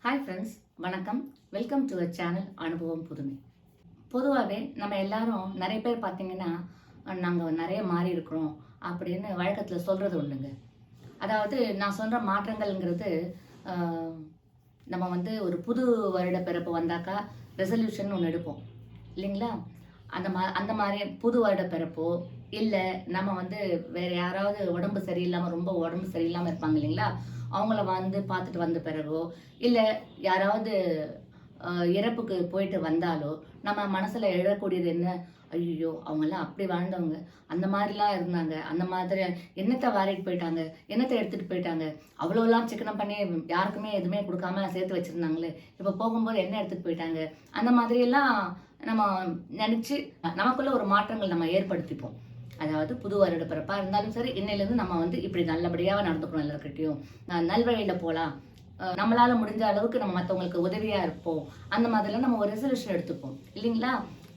Hi friends, வணக்கம். Welcome to our channel அனுபவம் புதுமை. பொதுவாகவே நம்ம எல்லாரும் நிறைய பேர் பார்த்தீங்கன்னா, நாங்கள் நிறைய மாறி இருக்கிறோம் அப்படின்னு வழக்கத்தில் சொல்கிறது உண்டுங்க. அதாவது நான் சொல்கிற மாற்றங்கள்ங்கிறது நம்ம ஒரு புது வருட பிறப்பு வந்தாக்கா ரெசல்யூஷன் ஒன்று எடுப்போம் இல்லைங்களா? அந்த மாதிரி புது வருட பிறப்போ இல்லை நம்ம வேறு யாராவது உடம்பு சரியில்லாமல் ரொம்ப உடம்பு சரியில்லாமல் இருப்பாங்க இல்லைங்களா? அவங்கள பார்த்துட்டு வந்த பிறகோ இல்லை யாராவது இறப்புக்கு போயிட்டு வந்தாலோ நம்ம மனசில் எழக்கூடியது என்ன? ஐயோ, அவங்கெல்லாம் அப்படி வாழ்ந்தவங்க, அந்த மாதிரிலாம் இருந்தாங்க, அந்த மாதிரி என்னத்தை வாரிட்டு போயிட்டாங்க, என்னத்தை எடுத்துகிட்டு போயிட்டாங்க, அவ்வளோலாம் சிக்கனம் பண்ணி யாருக்குமே எதுவுமே கொடுக்காம சேர்த்து வச்சுருந்தாங்களே, இப்போ போகும்போது என்ன எடுத்துகிட்டு போயிட்டாங்க, அந்த மாதிரியெல்லாம் நம்ம நினச்சி நமக்குள்ள ஒரு மாற்றங்கள் நம்ம ஏற்படுத்திப்போம். அதாவது புது வருட பிறப்பாக இருந்தாலும் சரி, இன்னையிலேருந்து நம்ம இப்படி நல்லபடியாக நடந்துக்கணும், எல்லாருக்கிட்டையும் நல்வழியில் போகலாம், நம்மளால் முடிஞ்ச அளவுக்கு நம்ம மற்றவங்களுக்கு உதவியாக இருப்போம், அந்த மாதிரிலாம் நம்ம ஒரு ரெசல்யூஷன் எடுத்துப்போம் இல்லைங்களா?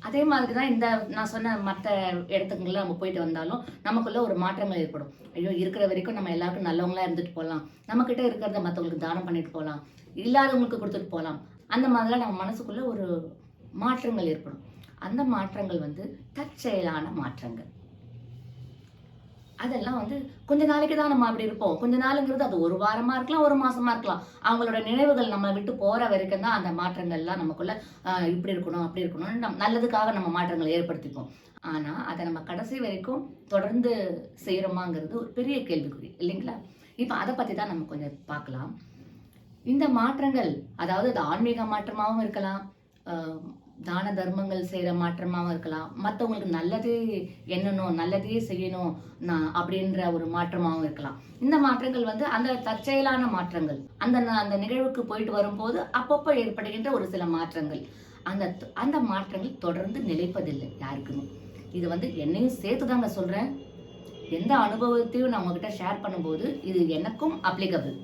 அதே மாதிரி தான் நான் சொன்ன மற்ற இடத்துக்குலாம் நம்ம போயிட்டு வந்தாலும் நமக்குள்ள ஒரு மாற்றங்கள் ஏற்படும். ஐயோ, இருக்கிற வரைக்கும் நம்ம எல்லாருக்கும் நல்லவங்களா இருந்துட்டு போகலாம், நம்மக்கிட்ட இருக்கிறத மற்றவங்களுக்கு தானம் பண்ணிட்டு போகலாம், இல்லாதவங்களுக்கு கொடுத்துட்டு போகலாம், அந்த மாதிரிலாம் நம்ம மனசுக்குள்ள ஒரு மாற்றங்கள் ஏற்படும். அந்த மாற்றங்கள் தற்செயலான மாற்றங்கள். அதெல்லாம் கொஞ்ச நாளைக்கு தான் நம்ம அப்படி இருப்போம். கொஞ்ச நாளுங்கிறது அது ஒரு வாரமா இருக்கலாம், ஒரு மாசமா இருக்கலாம். அவங்களோட நினைவுகள் நம்ம விட்டு போற வரைக்கும் தான் அந்த மாற்றங்கள்லாம் நமக்குள்ள இப்படி இருக்கணும், அப்படி இருக்கணும்னு நல்லதுக்காக நம்ம மாற்றங்களை ஏற்படுத்திப்போம். ஆனா அதை நம்ம கடைசி வரைக்கும் தொடர்ந்து செய்யறோமாங்கிறது ஒரு பெரிய கேள்விக்குறி இல்லைங்களா? இப்ப அதை பத்தி தான் நம்ம கொஞ்சம் பார்க்கலாம். இந்த மாற்றங்கள், அதாவது அது ஆன்மீக மாற்றமாகவும் இருக்கலாம், தான தர்மங்கள் செய்கிற மாற்றமாகவும் இருக்கலாம், மற்றவங்களுக்கு நல்லதே எண்ணணும், நல்லதே செய்யணும் அப்படின்ற ஒரு மாற்றமாகவும் இருக்கலாம். இந்த மாற்றங்கள் அந்த தற்செயலான மாற்றங்கள், அந்த நிகழ்வுக்கு போயிட்டு வரும்போது அப்பப்போ ஏற்படுகின்ற ஒரு சில மாற்றங்கள். அந்த மாற்றங்கள் தொடர்ந்து நிலைப்பதில்லை யாருக்குமே. இது என்னையும் சேர்த்து தாங்க சொல்கிறேன். எந்த அனுபவத்தையும் நான் உங்ககிட்ட ஷேர் பண்ணும்போது இது எனக்கும் அப்ளிகபிள்.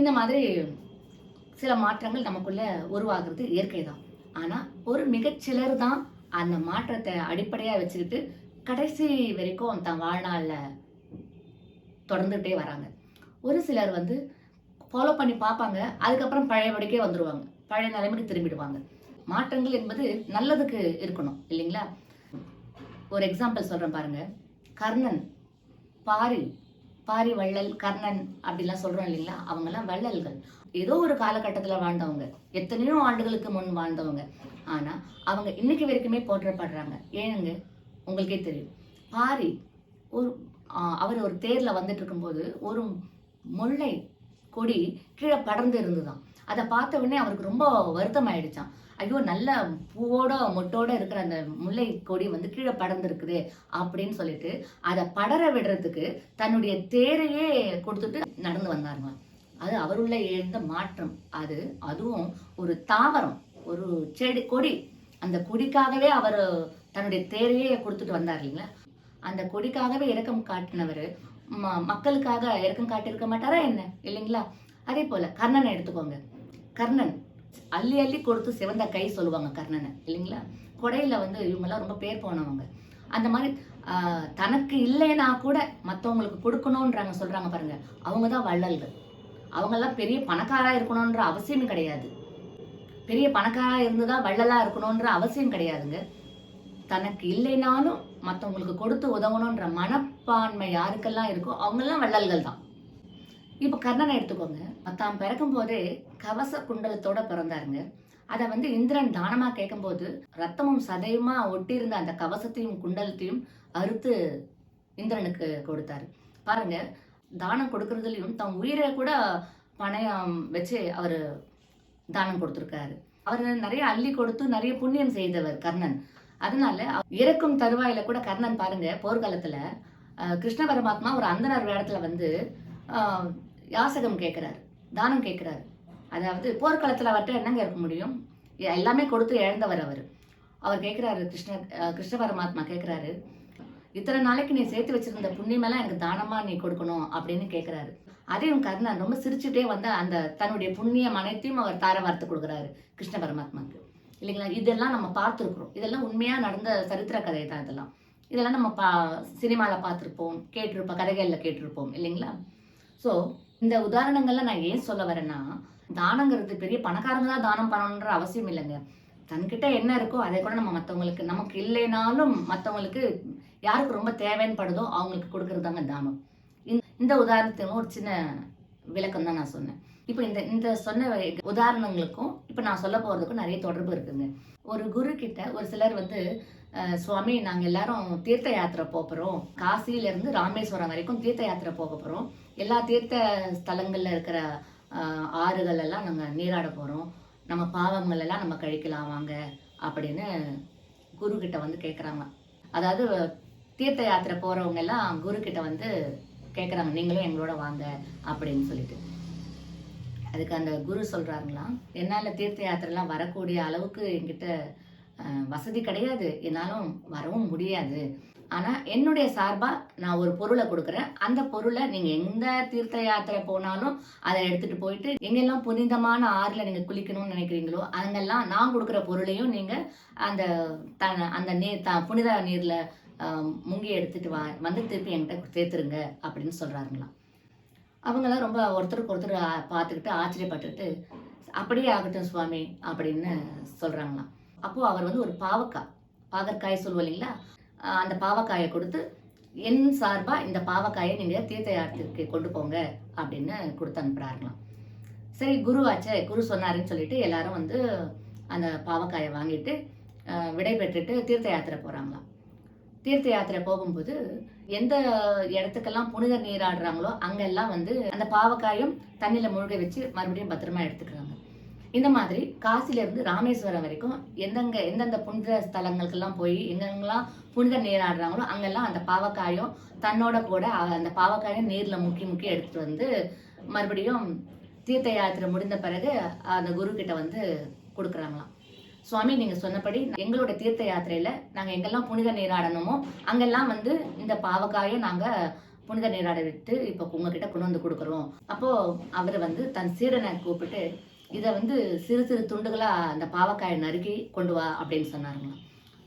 இந்த மாதிரி சில மாற்றங்கள் நமக்குள்ள உருவாகிறது இயற்கை தான். ஆனா ஒரு மிகச்சிலர் தான் அந்த மாற்றத்தை அடிப்படையா வச்சுக்கிட்டு கடைசி வரைக்கும் தன் வாழ்நாள்ல தொடர்ந்துட்டே வராங்க. ஒரு சிலர் ஃபாலோ பண்ணி பார்ப்பாங்க, அதுக்கப்புறம் பழையபடிக்கே வந்துருவாங்க, பழைய நிலைமைக்கு திரும்பிடுவாங்க. மாற்றங்கள் என்பது நல்லதுக்கு இருக்கணும் இல்லைங்களா? ஒரு எக்ஸாம்பிள் சொல்றேன் பாருங்க. கர்ணன், பாரி வள்ளல், கர்ணன் அப்படிலாம் சொல்றோம் இல்லைங்களா? அவங்கெல்லாம் வள்ளல்கள். ஏதோ ஒரு காலகட்டத்தில் வாழ்ந்தவங்க, எத்தனையோ ஆண்டுகளுக்கு முன் வாழ்ந்தவங்க. ஆனா அவங்க இன்னைக்கு வரைக்குமே போற்றப்படுறாங்க. ஏனுங்க, உங்களுக்கே தெரியும். பாரி அவர் ஒரு தேர்ல வந்துட்டு இருக்கும்போது ஒரு முல்லை கொடி கீழே படர்ந்து இருந்துதான். அதை பார்த்த உடனே அவருக்கு ரொம்ப வருத்தம் ஆயிடுச்சான். ஐயோ, நல்ல பூவோட மொட்டோட இருக்கிற அந்த முல்லை கொடி கீழே படர்ந்து இருக்குது அப்படின்னு சொல்லிட்டு அதை படர விடுறதுக்கு தன்னுடைய தேரையே கொடுத்துட்டு நடந்து வந்தாருங்க. அது அவருள்ள எழுந்த மாற்றம். அதுவும் ஒரு தாவரம், ஒரு செடி, கொடி. அந்த கொடிக்காகவே அவர் தன்னுடைய தேரையே கொடுத்துட்டு வந்தார் இல்லைங்களா? அந்த கொடிக்காகவே இரக்கம் காட்டினவர் மக்களுக்காக இரக்கம் காட்டியிருக்க மாட்டாரா என்ன? இல்லைங்களா? அதே போல கர்ணனை எடுத்துக்கோங்க. கர்ணன் அள்ளி அள்ளி கொடுத்து சிவந்த கை சொல்லுவாங்க கர்ணனை இல்லைங்களா? கொடையில இவங்கெல்லாம் ரொம்ப பேர் போனவங்க. அந்த மாதிரி தனக்கு இல்லைன்னா கூட மற்றவங்களுக்கு கொடுக்கணும்ன்றாங்க, சொல்றாங்க பாருங்க, அவங்க தான் வள்ளல்கள். அவங்கெல்லாம் பெரிய பணக்காரா இருக்கணும்ன்ற அவசியம் கிடையாது. பெரிய பணக்காரா இருந்துதான் வள்ளலா இருக்கணும்ன்ற அவசியம் கிடையாதுங்க. தனக்கு இல்லைனாலும் மற்றவங்களுக்கு கொடுத்து உதவணும்ன்ற மனப்பான்மை யாருக்கெல்லாம் இருக்கோ அவங்கெல்லாம் வள்ளல்கள் தான். இப்ப கர்ணனை எடுத்துக்கோங்க. தாம் பிறக்கும் போதே கவச குண்டலத்தோட பிறந்தாருங்க. அதை இந்திரன் தானமா கேட்கும் போது ரத்தமும் சதையுமா ஒட்டி இருந்த அந்த கவசத்தையும் குண்டலத்தையும் அறுத்து இந்திரனுக்கு கொடுத்தாரு. பாருங்க, தானம் கொடுக்கறதுலயும் தன் உயிரை கூட பணயம் வச்சு அவர் தானம் கொடுத்துருக்காரு. அவர் நிறைய அள்ளி கொடுத்து நிறைய புண்ணியம் செய்தவர் கர்ணன். அதனால இறக்கும் தருவாயில கூட கர்ணன் பாருங்க, போர்க்காலத்துல கிருஷ்ண பரமாத்மா ஒரு அந்தனர் வேடத்துல யாசகம் கேட்கிறாரு, தானம் கேட்கிறாரு. அதாவது போர்க்காலத்துல அவர்கிட்ட என்னங்க இருக்க முடியும்? எல்லாமே கொடுத்து இழந்தவர் அவர் கேட்கிறாரு. கிருஷ்ண பரமாத்மா கேட்கிறாரு, இத்தனை நாளைக்கு நீ சேர்த்து வச்சிருந்த புண்ணியமெல்லாம் எனக்கு தானமா நீ கொடுக்கணும் அப்படின்னு கேட்கிறாரு. அதையும் கர்ணன் ரொம்ப சிரிச்சுட்டே அந்த தன்னுடைய புண்ணியம் அனைத்தையும் அவர் தார வார்த்து கொடுக்குறாரு கிருஷ்ண பரமாத்மாக்கு இல்லைங்களா? இதெல்லாம் நம்ம பார்த்துருக்குறோம். இதெல்லாம் உண்மையா நடந்த சரித்திர கதை தான். இதெல்லாம் நம்ம சினிமாவில் பார்த்துருப்போம், கேட்டிருப்போம், கதைகளில் கேட்டிருப்போம் இல்லைங்களா? ஸோ இந்த உதாரணங்கள்ல நான் ஏன் சொல்ல வரேன்னா, தானங்கிறது பெரிய பணக்காரங்க தான் தானம் பண்ணணுன்ற அவசியம் இல்லங்க. தன்கிட்ட என்ன இருக்கோ அதை கூட நம்ம மத்தவங்களுக்கு நமக்கு இல்லைனாலும் மத்தவங்களுக்கு யாருக்கு ரொம்ப தேவைன்னு படுதோ அவங்களுக்கு குடுக்குறது தாங்க தானம். இந்த உதாரணத்துக்கு ஒரு சின்ன விளக்கம் தான் நான் சொன்னேன். இப்ப இந்த இந்த சொன்ன உதாரணங்களுக்கும், இப்ப நான் சொல்ல போறதுக்கும் நெறைய தொடர்பு இருக்குங்க. ஒரு குரு கிட்ட ஒரு சிலர் வந்து, சுவாமி நாங்க எல்லாரும் தீர்த்த யாத்திரை போப்போறோம். காசியிலருந்து ராமேஸ்வரம் வரைக்கும் தீர்த்த யாத்திரை போக போறோம். எல்லா தீர்த்த ஸ்தலங்கள்ல இருக்கிற ஆறுகள் எல்லாம் நாங்க நீராட போறோம். நம்ம பாவங்கள் எல்லாம் நம்ம கழிக்கலாம் வாங்க அப்படின்னு குரு கிட்ட வந்து கேட்குறாங்க. அதாவது தீர்த்த யாத்திரை போறவங்க எல்லாம் குரு கிட்ட வந்து கேட்குறாங்க, நீங்களும் எங்களோட வாங்க அப்படின்னு சொல்லிட்டு. அதுக்கு அந்த குரு சொல்றாங்களாம், என்னால் தீர்த்த யாத்திரைலாம் வரக்கூடிய அளவுக்கு என்கிட்ட வசதி கிடையாது, என்னாலும் வரவும் முடியாது. ஆனால் என்னுடைய சார்பாக நான் ஒரு பொருளை கொடுக்குறேன். அந்த பொருளை நீங்கள் எந்த தீர்த்த யாத்திரை போனாலும் அதை எடுத்துகிட்டு போயிட்டு எங்கெல்லாம் புனிதமான ஆறில் நீங்கள் குளிக்கணும்னு நினைக்கிறீங்களோ அங்கெல்லாம் நான் கொடுக்குற பொருளையும் நீங்கள் அந்த அந்த நீர் புனித நீரில் முங்கி எடுத்துட்டு வந்து திருப்பி என்கிட்ட சேர்த்துருங்க அப்படின்னு சொல்கிறாருங்களாம். அவங்களாம் ரொம்ப ஒருத்தருக்கு ஒருத்தர் பார்த்துக்கிட்டு ஆச்சரியப்பட்டுக்கிட்டு, அப்படியே ஆகட்டும் சுவாமி அப்படின்னு சொல்கிறாங்களாம். அப்போது அவர் வந்து ஒரு பாகற்காய் சொல்லுவோம் இல்லைங்களா, அந்த பாவக்காயை கொடுத்து, என் சார்பாக இந்த பாவக்காயை நீங்கள் தீர்த்த யாத்திரைக்கு கொண்டு போங்க அப்படின்னு கொடுத்து அனுப்புகிறாருங்களாம். சரி குரு ஆச்சே, குரு சொன்னாருன்னு சொல்லிட்டு எல்லாரும் வந்து அந்த பாவக்காயை வாங்கிட்டு விடை பெற்றுட்டு தீர்த்த யாத்திரை போகிறாங்களாம். தீர்த்த யாத்திரை போகும்போது எந்த இடத்துக்கெல்லாம் புனித நீராடுறாங்களோ அங்கெல்லாம் வந்து அந்த பாவக்காயும் தண்ணியில் மூழ்க வச்சு மறுபடியும் பத்திரமா எடுத்துக்கிறாங்க. இந்த மாதிரி காசிலிருந்து ராமேஸ்வரம் வரைக்கும் எந்தெந்த புனித ஸ்தலங்களுக்கெல்லாம் போய் எங்கெங்கெல்லாம் புனித நீராடுறாங்களோ அங்கெல்லாம் அந்த பாவக்காயும் தன்னோட கூட அந்த பாவக்காயும் நீரில் முக்கி எடுத்துட்டு வந்து மறுபடியும் தீர்த்த யாத்திரை முடிந்த பிறகு அந்த குரு கிட்ட வந்து கொடுக்குறாங்களாம். சுவாமி நீங்கள் சொன்னபடி எங்களோட தீர்த்த யாத்திரையில் நாங்கள் எங்கெல்லாம் புனித நீராடணுமோ அங்கெல்லாம் வந்து இந்த பாவக்காயை நாங்கள் புனித நீராட விட்டு இப்போ உங்ககிட்ட கொண்டு வந்து கொடுக்குறோம். அப்போது அவர் வந்து தன் சீடனை கூப்பிட்டு இதை வந்து சிறு சிறு துண்டுகளாக அந்த பாவக்காயை நறுக்கி கொண்டு வா அப்படின்னு சொன்னாருங்களாம்.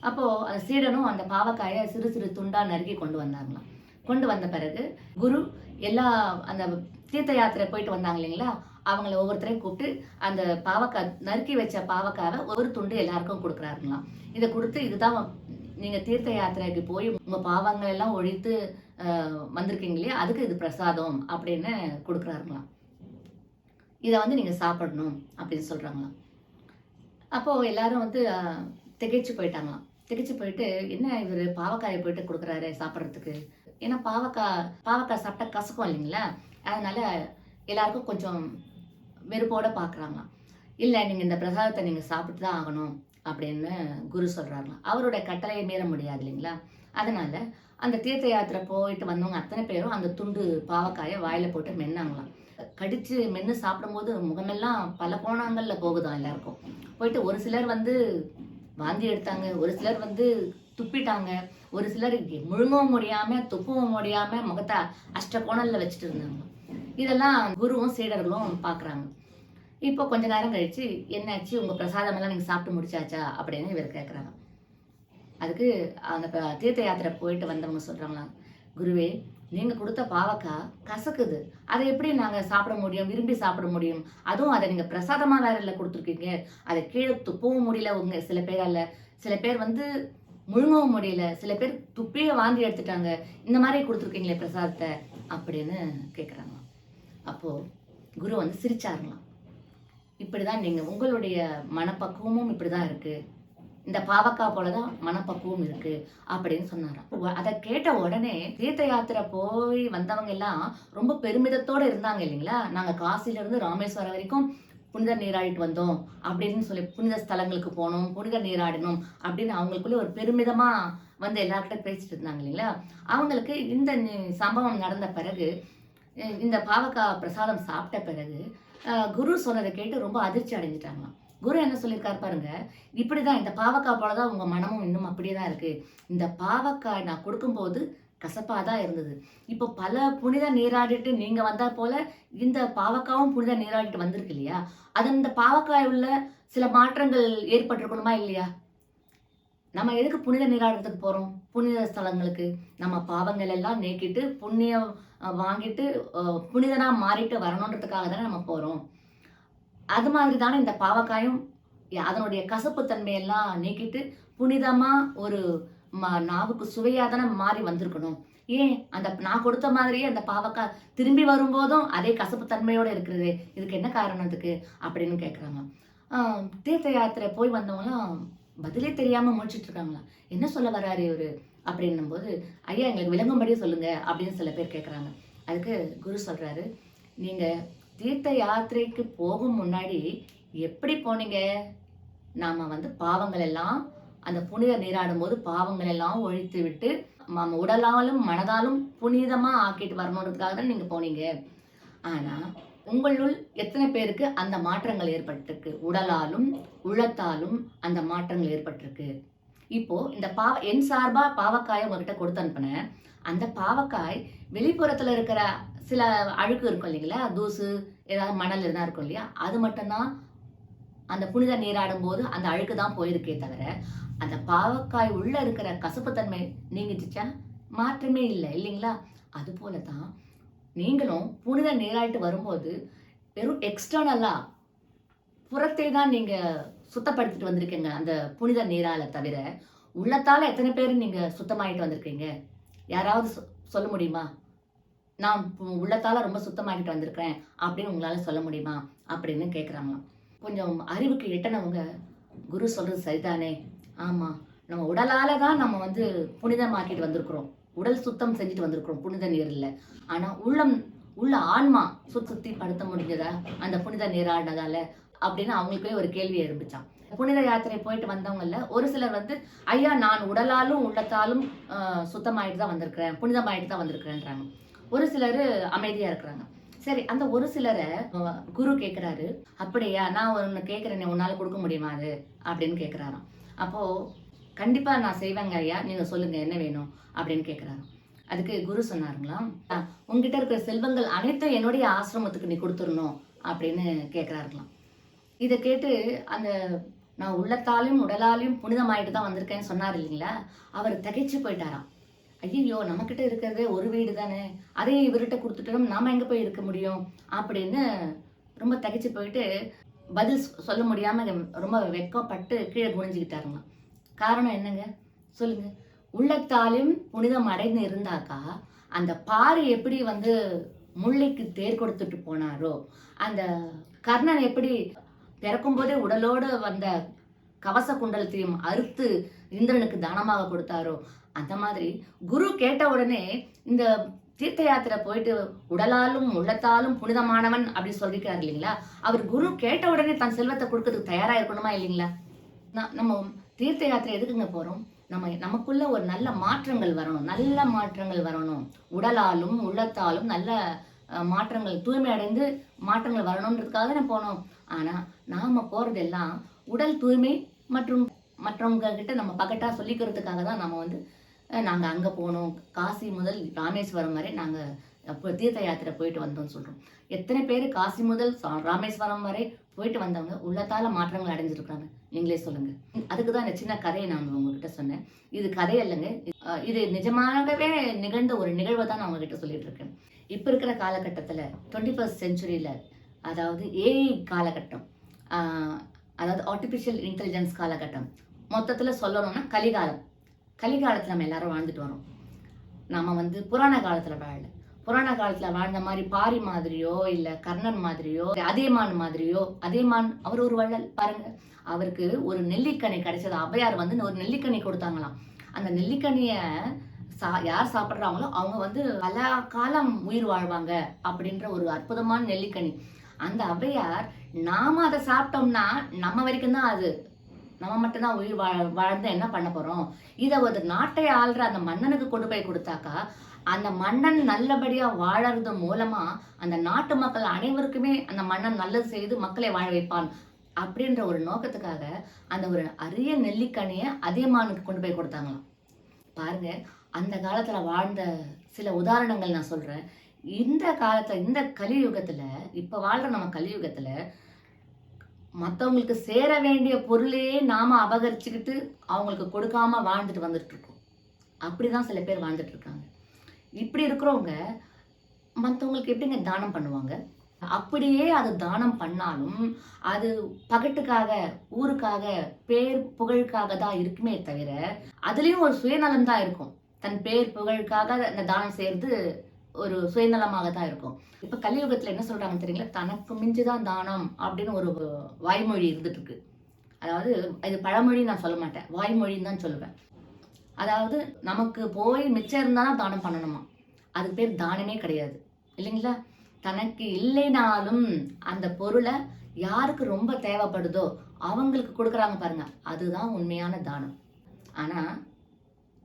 அப்போது அந்த சீடனும் அந்த பாவக்காயை சிறு சிறு துண்டாக நறுக்கி கொண்டு வந்தாங்களாம். கொண்டு வந்த பிறகு குரு எல்லா அந்த தீர்த்த யாத்திரை போயிட்டு வந்தாங்க இல்லைங்களா, அவங்கள ஒவ்வொருத்தரையும் கூப்பிட்டு அந்த பாவக்காய் நறுக்கி வச்ச பாவக்காவை ஒரு துண்டு எல்லாருக்கும் கொடுக்குறாருங்களாம். இதை கொடுத்து இதுதான் நீங்கள் தீர்த்த யாத்திரைக்கு போய் உங்கள் பாவங்கள் எல்லாம் ஒழித்து வந்திருக்கீங்க இல்லையா, அதுக்கு இது பிரசாதம் அப்படின்னு கொடுக்குறாருங்களாம். இதை வந்து நீங்கள் சாப்பிடணும் அப்படின்னு சொல்கிறாங்களாம். அப்போது எல்லாரும் வந்து திகைச்சு போயிட்டாங்களாம். திகைச்சு போயிட்டு என்ன இவர் பாவக்காயை போயிட்டு கொடுக்குறாரு சாப்பிட்றதுக்கு, ஏன்னா பாவக்காய் சாப்பிட்டா கசக்கும் இல்லைங்களா, அதனால எல்லாருக்கும் கொஞ்சம் வெறுப்போட பார்க்குறாங்களாம். இல்லை நீங்கள் இந்த பிரசாதத்தை நீங்கள் சாப்பிட்டு தான் ஆகணும் அப்படின்னு குரு சொல்கிறாங்களாம். அவருடைய கட்டளையை மீற முடியாது இல்லைங்களா, அதனால அந்த தீர்த்த யாத்திரை போயிட்டு வந்தவங்க அத்தனை பேரும் அந்த துண்டு பாவக்காயை வாயில் போட்டு மென்னாங்களாம். கடிச்சு மென்று சாப்பிடும்போது முகமெல்லாம் பல கோணங்களில் போகுதான் எல்லாருக்கும். போயிட்டு ஒரு சிலர் வந்து வாந்தி எடுத்தாங்க, ஒரு சிலர் வந்து துப்பிட்டாங்க, ஒரு சிலர் முழுங்கவும் முடியாமல் துப்பவும் முடியாமல் முகத்தை அஷ்ட கோணலில் வச்சுட்டு இருந்தாங்க. இதெல்லாம் குருவும் சீடர்களும் பார்க்குறாங்க. இப்போ கொஞ்ச நேரம் கழிச்சு என்னாச்சு, உங்கள் பிரசாதமெல்லாம் நீங்கள் சாப்பிட்டு முடிச்சாச்சா அப்படின்னு இவர் கேட்குறாங்க. அதுக்கு அந்த தீர்த்த யாத்திரை போயிட்டு வந்தவங்க சொல்கிறாங்களாம், குருவே நீங்கள் கொடுத்த பாவக்காய் கசக்குது, அதை எப்படி நாங்கள் சாப்பிட முடியும், விரும்பி சாப்பிட முடியும், அதுவும் அதை நீங்கள் பிரசாதமாக வேற இல்லை கொடுத்துருக்கீங்க, அதை கீழே துப்பவும் முடியல சில பேர் வந்து முழுங்கவும் முடியல, சில பேர் துப்பியே வாந்தி எடுத்துட்டாங்க, இந்த மாதிரி கொடுத்துருக்கீங்களே பிரசாதத்தை அப்படின்னு கேட்குறாங்க. அப்போது குரு வந்து சிரிச்சாருங்களாம். இப்படி தான் நீங்கள் உங்களுடைய மனப்பக்குவமும் இப்படி தான் இருக்குது, இந்த பாவக்காய் போல தான் மனப்பக்குவம் இருக்குது அப்படின்னு சொன்னாராம். அதை கேட்ட உடனே தீர்த்த யாத்திரை போய் வந்தவங்க எல்லாம் ரொம்ப பெருமிதத்தோடு இருந்தாங்க இல்லைங்களா, நாங்கள் காசிலிருந்து ராமேஸ்வரம் வரைக்கும் புனித நீராடிட்டு வந்தோம் அப்படின்னு சொல்லி புனித ஸ்தலங்களுக்கு போனோம், புனித நீராடணும் அப்படின்னு அவங்களுக்குள்ளே ஒரு பெருமிதமாக வந்து எல்லார்கிட்ட பேசிட்டு இருந்தாங்க இல்லைங்களா. அவங்களுக்கு இந்த சம்பவம் நடந்த பிறகு, இந்த பாவக்காய் பிரசாதம் சாப்பிட்ட பிறகு குரு சொன்னதை கேட்டு ரொம்ப அதிர்ச்சி அடைஞ்சிட்டாங்களாம். குரு என்ன சொல்லியிருக்காரு பாருங்க, இப்படிதான் இந்த பாவக்காய் போலதான் உங்க மனமும் இன்னும் அப்படியே தான் இருக்கு. இந்த பாவக்காய் நான் கொடுக்கும்போது கசப்பாக தான் இருந்தது, இப்போ பல புனித நீராடிட்டு நீங்க வந்தா போல இந்த பாவக்காவும் புனித நீராடிட்டு வந்திருக்கு இல்லையா, அது இந்த பாவக்காய் உள்ள சில மாற்றங்கள் ஏற்பட்டிருக்கணுமா இல்லையா. நம்ம எதுக்கு புனித நீராடுறதுக்கு போறோம்? புனித ஸ்தலங்களுக்கு. நம்ம பாவங்கள் எல்லாம் நீக்கிட்டு, புண்ணியம் வாங்கிட்டு, புனிதனா மாறிட்டு வரணுன்றதுக்காக தானே நம்ம போறோம். அது மாதிரி தானே இந்த பாவக்காயும் அதனுடைய கசப்பு தன்மையெல்லாம் நீக்கிட்டு, புனிதமா ஒரு நாவுக்கு சுவையா தானே மாறி வந்திருக்கணும். ஏன் அந்த நான் கொடுத்த மாதிரியே அந்த பாவக்காய் திரும்பி வரும்போதும் அதே கசப்பு தன்மையோட இருக்கிறதே! இதுக்கு என்ன காரணம் இதுக்கு? அப்படின்னு கேட்குறாங்க. தீர்த்த யாத்திரை போய் வந்தவங்கலாம் பதிலே தெரியாம முழிச்சுட்டு இருக்காங்களாம். என்ன சொல்ல வராரு இவரு? அப்படின்னும்போது, ஐயா எங்களுக்கு விளங்கும்படியே சொல்லுங்க அப்படின்னு சில பேர் கேட்குறாங்க. அதுக்கு குரு சொல்றாரு, நீங்க தீர்த்த யாத்திரைக்கு போகும் முன்னாடி எப்படி போனீங்க? நாம வந்து பாவங்கள் எல்லாம் அந்த புனித நீராடும்போது பாவங்கள் எல்லாம் ஒழித்து விட்டு நம்ம உடலாலும் மனதாலும் புனிதமா ஆக்கிட்டு வரணுன்றதுக்காக தான் நீங்க போனீங்க. ஆனா உங்களுள் எத்தனை பேருக்கு அந்த மாற்றங்கள் ஏற்பட்டிருக்கு? உடலாலும் உள்ளத்தாலும் அந்த மாற்றங்கள் ஏற்பட்டிருக்கு. இப்போ இந்த என் சார்பா பாவக்காய உங்ககிட்ட கொடுத்து அனுப்புனேன். அந்த பாவக்காய் வெளிப்புறத்துல இருக்கிற சில அழுக்கு இருக்கும் இல்லைங்களா? தூசு, ஏதாவது மணல் எதனா இருக்கும் இல்லையா? அது மட்டும் தான் அந்த புனித நீராடும் போது அந்த அழுக்கு தான் போயிருக்கே தவிர, அந்த பாவக்காய் உள்ள இருக்கிற கசப்புத்தன்மை நீங்கிடுச்சா? மாற்றமே இல்லை இல்லைங்களா? அதுபோல தான் நீங்களும் புனித நீராட்டு வரும்போது வெறும் எக்ஸ்டர்னலா புறத்தை தான் நீங்க சுத்தப்படுத்திட்டு வந்திருக்கீங்க அந்த புனித நீரால தவிர, உள்ளத்தால எத்தனை பேர் நீங்க சுத்தமாயிட்டு வந்திருக்கீங்க? யாராவது சொல்ல முடியுமா? நான் உள்ளத்தால ரொம்ப சுத்தமாகிட்டு வந்திருக்கிறேன் அப்படின்னு உங்களால சொல்ல முடியுமா? அப்படின்னு கேட்குறாங்களாம். கொஞ்சம் அறிவுக்கு எட்டனவங்க, குரு சொல்றது சரிதானே. ஆமா. நம்ம உடலால தான் நம்ம வந்து புனிதமாக்கிட்டு வந்திருக்கிறோம். உடல் சுத்தம் செஞ்சுட்டு வந்திருக்கிறோம் புனித நீர்ல. ஆனா உள்ள ஆன்மா சுத்தி படுத்த முடிஞ்சதா அந்த புனித நீராடினதால? அப்படின்னு அவங்களுக்கே ஒரு கேள்வி எழும்பிச்சான். புனித யாத்திரை போயிட்டு வந்தவங்கல்ல ஒரு சிலர் வந்து, ஐயா நான் உடலாலும் உள்ளத்தாலும் சுத்தமாயிட்டு தான் வந்திருக்கிறேன், புனிதமாயிட்டு தான் வந்திருக்கிறேன்றாங்க. ஒரு சிலர் அமைதியா இருக்கிறாங்க. சரி, அந்த ஒரு சிலரை குரு கேட்கிறாரு, அப்படியா நான் ஒன்னு கேட்கிறேன், உன்னால கொடுக்க முடியுமா அது அப்படின்னு கேட்கிறாராம். அப்போ கண்டிப்பா நான் செய்வேங்க ஐயா, நீங்க சொல்லுங்க என்ன வேணும் அப்படின்னு கேட்கிறாராம். அதுக்கு குரு சொன்னாருங்களாம், உங்ககிட்ட இருக்கிற செல்வங்கள் அனைத்தும் என்னுடைய ஆசிரமத்துக்கு நீ கொடுத்துடணும் அப்படின்னு கேட்கிறாருங்களாம். இதை கேட்டு அந்த நான் உள்ளத்தாலையும் உடலாலையும் புனிதமாயிட்டு தான் வந்திருக்கேன்னு சொன்னார் இல்லைங்களா, அவர் திகைச்சு போயிட்டாராம். ஐயோ நம்மக்கிட்ட இருக்கிறதே ஒரு வீடு தானே, அதையும் இவர்கிட்ட கொடுத்துட்டோம் நாம எங்கே போய் இருக்க முடியும் அப்படின்னு ரொம்ப திகைச்சு போயிட்டு பதில் சொல்ல முடியாம ரொம்ப வெட்கப்பட்டு கீழே குனிஞ்சுக்கிட்டாருங்களாம். காரணம் என்னங்க சொல்லுங்க? உள்ளத்தாலும் புனிதம் அடைந்து இருந்தாக்கா அந்த பாரி எப்படி வந்து முல்லைக்கு தேர் கொடுத்துட்டு போனாரோ, அந்த கர்ணன் எப்படி பிறக்கும் போதே உடலோடு வந்த கவச குண்டலத்தையும் அறுத்து இந்திரனுக்கு தானமாக கொடுத்தாரோ, அந்த மாதிரி குரு கேட்ட உடனே இந்த தீர்த்த யாத்திரை போயிட்டு உடலாலும் உள்ளத்தாலும் புனிதமானவன் அப்படி சொல்லிக்கிறார் இல்லைங்களா, அவர் குரு கேட்ட உடனே தன் செல்வத்தை கொடுக்கறதுக்கு தயாரா இருக்கணுமா இல்லைங்களா? நம்ம தீர்த்த யாத்திரை எதுக்குங்க போறோம்? நமக்குள்ள ஒரு நல்ல மாற்றங்கள் வரணும், நல்ல மாற்றங்கள் வரணும். உடலாலும் உள்ளத்தாலும் நல்ல மாற்றங்கள் தூய்மை அடைந்து மாற்றங்கள் வரணுன்றதுக்காக தானே போனோம். ஆனா நாம போறதெல்லாம் உடல் தூய்மை மற்றும் மற்றவங்க கிட்ட நம்ம பகட்டா சொல்லிக்கிறதுக்காக தான் நம்ம வந்து நாங்கள் அங்கே போனோம், காசி முதல் ராமேஸ்வரம் வரை நாங்கள் அப்போ தீர்த்த யாத்திரை போயிட்டு வந்தோம்னு சொல்கிறோம். எத்தனை பேர் காசி முதல் ராமேஸ்வரம் வரை போயிட்டு வந்தவங்க உள்ளத்தால் மாற்றங்கள் அடைஞ்சிருக்காங்க? நீங்களே சொல்லுங்கள். அதுக்கு தான் இந்த சின்ன கதையை நான் உங்ககிட்ட சொன்னேன். இது கதை இல்லைங்க, இது நிஜமாகவே நிகழ்ந்த ஒரு நிகழ்வை தான் நான் உங்ககிட்ட சொல்லிட்டு இருக்கேன். இப்போ இருக்கிற காலகட்டத்தில் 21st செஞ்சுரியில், அதாவது ஏஐ காலகட்டம், அதாவது ஆர்டிஃபிஷியல் இன்டெலிஜென்ஸ் காலகட்டம், மொத்தத்தில் சொல்லணும்னா கலிகாலம். கலிகாலத்தில் நம்ம எல்லாரும் வாழ்ந்துட்டு வரோம். நம்ம வந்து புராண காலத்தில் வாழல. புராண காலத்தில் வாழ்ந்த மாதிரி பாரி மாதிரியோ இல்லை கர்ணன் மாதிரியோ அதியமான் மாதிரியோ, அதியமான் அவர் ஒரு வள்ளல் பாருங்க, அவருக்கு ஒரு நெல்லிக்கனி கிடைச்சது. ஔவையார் வந்து ஒரு நெல்லிக்கனி கொடுத்தாங்களாம். அந்த நெல்லிக்கனியை யார் சாப்பிட்றாங்களோ அவங்க வந்து பல காலம் உயிர் வாழ்வாங்க அப்படின்ற ஒரு அற்புதமான நெல்லிக்கனி. அந்த ஔவையார் நாம அதை சாப்பிட்டோம்னா நம்ம வரைக்கும் தான் அது, நம்ம மட்டும்தான் உயிர் வாழ்ந்து என்ன பண்ண போறோம்? இதை ஒரு நாட்டை ஆள்ற அந்த மன்னனுக்கு கொண்டு போய் கொடுத்தாக்கா அந்த மன்னன் நல்லபடியா வாழறது மூலமா அந்த நாட்டு மக்கள் அனைவருக்குமே அந்த மன்னன் நல்லது செய்து மக்களை வாழ வைப்பான் அப்படின்ற ஒரு நோக்கத்துக்காக அந்த ஒரு அரிய நெல்லிக்கனிய அதியமானுக்கு கொண்டு போய் கொடுத்தாங்களாம். பாருங்க, அந்த காலத்துல வாழ்ந்த சில உதாரணங்கள் நான் சொல்றேன். இந்த காலத்துல, இந்த கலியுகத்துல, இப்ப வாழ்ற நம்ம கலியுகத்துல மற்றவங்களுக்கு சேர வேண்டிய பொருளையே நாம அபகரிச்சுக்கிட்டு அவங்களுக்கு கொடுக்காம வாழ்ந்துட்டு வந்துட்டு இருக்கோம். அப்படிதான் சில பேர் வாழ்ந்துட்டு இருக்காங்க. இப்படி இருக்கிறவங்க மற்றவங்களுக்கு எப்படிங்க தானம் பண்ணுவாங்க? அப்படியே அது தானம் பண்ணாலும் அது பகட்டுக்காக, ஊருக்காக, பேர் புகழுக்காக தான் இருக்குமே தவிர அதுலயும் ஒரு சுயநலம் தான் இருக்கும். தன் பேர் புகழுக்காக அந்த தானம் செய்யறது ஒரு சுயநலமாக தான் இருக்கும். இப்ப கலியுகத்துல என்ன சொல்றாங்க தெரியுங்களா? தனக்கு மிஞ்சிதான் தானம் அப்படின்னு ஒரு வாய்மொழி இருந்துட்டு இருக்கு. அதாவது இது பழமொழி நான் சொல்ல மாட்டேன், வாய்மொழின்னு தான் சொல்லுவேன். அதாவது நமக்கு போய் மிச்சம் இருந்தாலும் தானம் பண்ணணுமா? அதுக்கு பேர் தானமே கிடையாது இல்லைங்களா? தனக்கு இல்லைனாலும் அந்த பொருளை யாருக்கு ரொம்ப தேவைப்படுதோ அவங்களுக்கு கொடுக்குறாங்க பாருங்க, அதுதான் உண்மையான தானம். ஆனா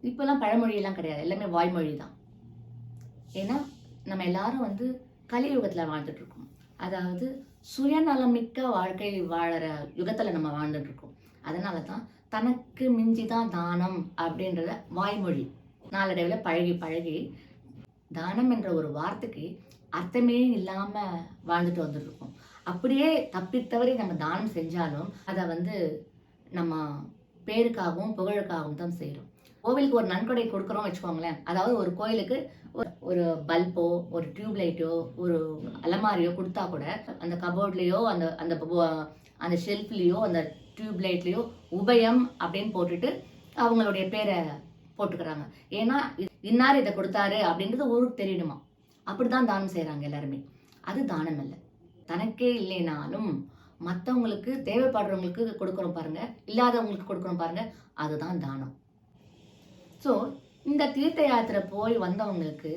இப்பெல்லாம் பழமொழியெல்லாம் கிடையாது, எல்லாமே வாய்மொழி தான். ஏன்னா நம்ம எல்லாரும் வந்து கலியுகத்துல வாழ்ந்துட்டு இருக்கோம். அதாவது சுயநலமிக்க வாழ்க்கை வாழற யுகத்துல நம்ம வாழ்ந்துட்டு இருக்கோம். அதனால தான் தனக்கு மிஞ்சிதான் தானம் அப்படின்றத வாய்மொழி நாளடைவில் பழகி பழகி தானம் என்ற ஒரு வார்த்தைக்கு அர்த்தமே இல்லாம வாழ்ந்துட்டு வந்துட்டு இருக்கோம். அப்படியே தப்பித்தவரை நம்ம தானம் செஞ்சாலும் அதை வந்து நம்ம பேருக்காகவும் புகழுக்காகவும் தான் செய்யறோம். கோவிலுக்கு ஒரு நன்கொடை கொடுக்குறோம் வச்சுக்கோங்களேன். அதாவது ஒரு கோயிலுக்கு ஒரு பல்போ, ஒரு டியூப் லைட்டோ, ஒரு அலமாரியோ கொடுத்தா கூட அந்த கபோர்ட்லயோ அந்த அந்த அந்த ஷெல்ஃப்லயோ அந்த டியூப் லைட்லயோ உபயம் அப்படின்னு போட்டுட்டு அவங்களுடைய பேரை போட்டுக்கிறாங்க. ஏன்னா இன்னார் இதை கொடுத்தாரு அப்படின்றது ஊருக்கு தெரியணுமா? அப்படிதான் தானம் செய்யறாங்க எல்லாருமே. அது தானம் இல்லை. தனக்கே இல்லைனாலும் மற்றவங்களுக்கு தேவைப்படுறவங்களுக்கு கொடுக்குறோம் பாருங்க, இல்லாதவங்களுக்கு கொடுக்குறோம் பாருங்க, அதுதான் தானம். ஸோ இந்த தீர்த்த யாத்திரை போய் வந்தவங்களுக்கு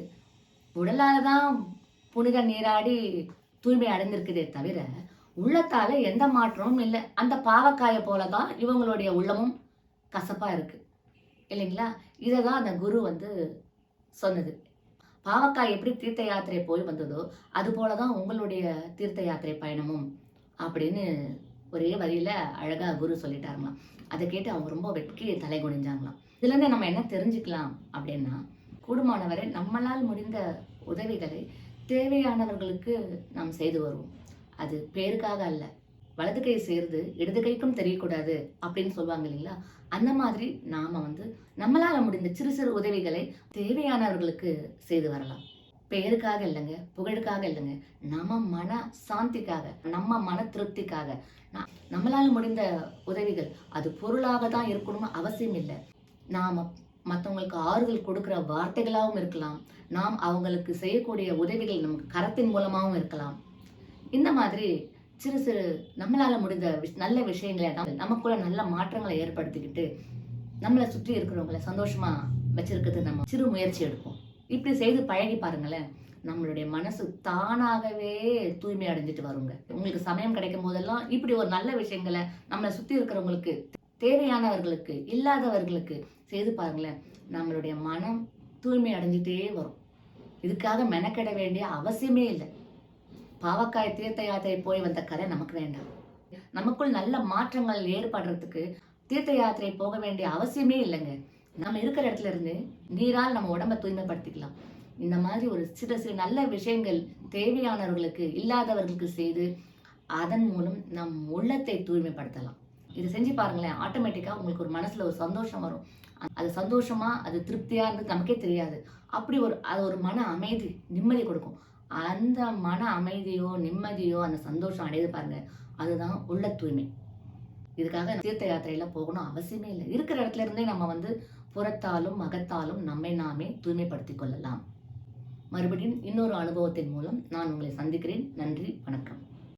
உடலால தான் புனித நீராடி தூய்மை அடைந்திருக்குதே தவிர உள்ளத்தால எந்த மாற்றமும் இல்லை. அந்த பாவக்காயை போலதான் இவங்களுடைய உள்ளமும் கசப்பா இருக்கு இல்லைங்களா? இதை தான் அந்த குரு வந்து சொன்னது. பாவக்காய் எப்படி தீர்த்த யாத்திரை போய் வந்ததோ அது போலதான் உங்களுடைய தீர்த்த யாத்திரை பயணமும் அப்படின்னு ஒரே வரியில அழகா குரு சொல்லிட்டாருங்களாம். அதை கேட்டு அவங்க ரொம்ப வெட்கி தலை குனிஞ்சாங்களாம். இதுல இருந்து நம்ம என்ன தெரிஞ்சுக்கலாம் அப்படின்னா, கூடுமானவரை நம்மளால் முடிந்த உதவிகளை தேவையானவர்களுக்கு நாம் செய்து வருவோம். அது பேருக்காக அல்ல. வலது கை சேர்ந்து இடது கைக்கும் தெரியக்கூடாது அப்படின்னு சொல்லுவாங்க இல்லைங்களா? அந்த மாதிரி நாம வந்து நம்மளால முடிந்த சிறு சிறு உதவிகளை தேவையானவர்களுக்கு செய்து வரலாம். பெயருக்காக இல்லைங்க, புகழுக்காக இல்லைங்க, நம்ம மன சாந்திக்காக, நம்ம மன திருப்திக்காக நம்மளால முடிந்த உதவிகள். அது பொருளாக தான் இருக்கணும்னு அவசியம் இல்லை. நாம மற்றவங்களுக்கு ஆறுதல் கொடுக்குற வார்த்தைகளாகவும் இருக்கலாம். நாம் அவங்களுக்கு செய்யக்கூடிய உதவிகள் நமக்கு கரத்தின் மூலமாகவும் இருக்கலாம். இந்த மாதிரி சிறு சிறு நம்மளால முடிந்த நல்ல விஷயங்களை நமக்குள்ள நல்ல மாற்றங்களை ஏற்படுத்திக்கிட்டு நம்மளை சுற்றி இருக்கிறவங்களை சந்தோஷமா வச்சிருக்கிறது நம்ம சிறு முயற்சி எடுப்போம். இப்படி செய்து பழகி பாருங்களேன், நம்மளுடைய மனசு தானாகவே தூய்மை அடைஞ்சிட்டு வருங்க. உங்களுக்கு சமயம் கிடைக்கும் போதெல்லாம் இப்படி ஒரு நல்ல விஷயங்களை நம்மளை சுற்றி இருக்கிறவங்களுக்கு, தேவையானவர்களுக்கு, இல்லாதவர்களுக்கு செய்து பாருங்களேன், நம்மளுடைய மனம் தூய்மை அடைஞ்சிட்டே வரும். இதுக்காக மெனக்கெட வேண்டிய அவசியமே இல்லை. பாவக்காய் தீர்த்த யாத்திரை போய் வந்த கதை நமக்கு வேண்டாம். நமக்குள் நல்ல மாற்றங்கள் ஏற்படுறதுக்கு தீர்த்த யாத்திரை போக வேண்டிய அவசியமே இல்லைங்க. நம்ம இருக்கிற இடத்துல இருந்து நீரால் நம்ம உடம்ப தூய்மைப்படுத்திக்கலாம். இந்த மாதிரி ஒரு சிறு சிறு நல்ல விஷயங்கள் தேவையானவர்களுக்கு, இல்லாதவர்களுக்கு செய்து அதன் மூலம் நம் உள்ளத்தை தூய்மைப்படுத்தலாம். இதை செஞ்சு பாருங்களேன், ஆட்டோமேட்டிக்கா உங்களுக்கு ஒரு மனசுல ஒரு சந்தோஷம் வரும். அது சந்தோஷமா, அது திருப்தியா இருந்து நமக்கே தெரியாது. அப்படி அது ஒரு மன அமைதி, நிம்மதி கொடுக்கும். அந்த மன அமைதியோ நிம்மதியோ அந்த சந்தோஷம் அடையுது பாருங்க, அதுதான் உள்ள தூய்மை. இதுக்காக தீர்த்த யாத்திரையில போகணும் அவசியமே இல்லை. இருக்கிற இடத்துல இருந்தே நம்ம வந்து புறத்தாலும் அகத்தாலும் நம்மை நாமே தூய்மைப்படுத்திக் கொள்ளலாம். மறுபடியும் இன்னொரு அனுபவத்தின் மூலம் நான் உங்களை சந்திக்கிறேன். நன்றி, வணக்கம்.